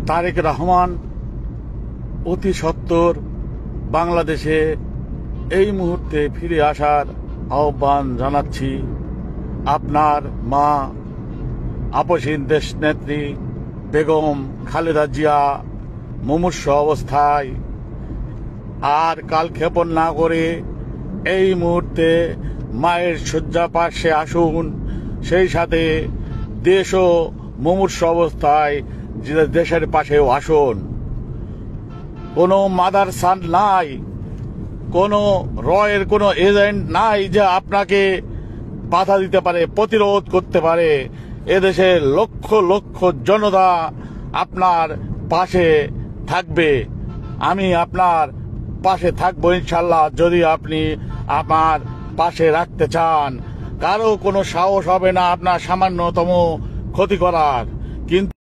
তারেক রহমান অতি সত্বর বাংলাদেশে এই মুহূর্তে ফিরে আসার আহ্বান জানাচ্ছি। আপনার মা আপসহীন দেশনেত্রী বেগম খালেদা জিয়া মুমূর্ষ অবস্থায় আর কালক্ষেপণ না করে এই মুহূর্তে মায়ের শয্যা পাশে আসুন। সেই সাথে দেশও মুমূর্ষ অবস্থায় দেশের পাশেও আসুন। কোনো মাদারসা নাই, কোনো রয়ের কোনো এজেন্ট নাই যে আপনাকে বাধা দিতে পারে, প্রতিরোধ করতে পারে। এদেশের লক্ষ লক্ষ জনতা আপনার পাশে থাকবে। আমি আপনার পাশে থাকবো ইনশাল্লাহ, যদি আপনি আমার পাশে রাখতে চান। কারো কোনো সাহস হবে না আপনার সামান্যতম ক্ষতি করার। কিন্তু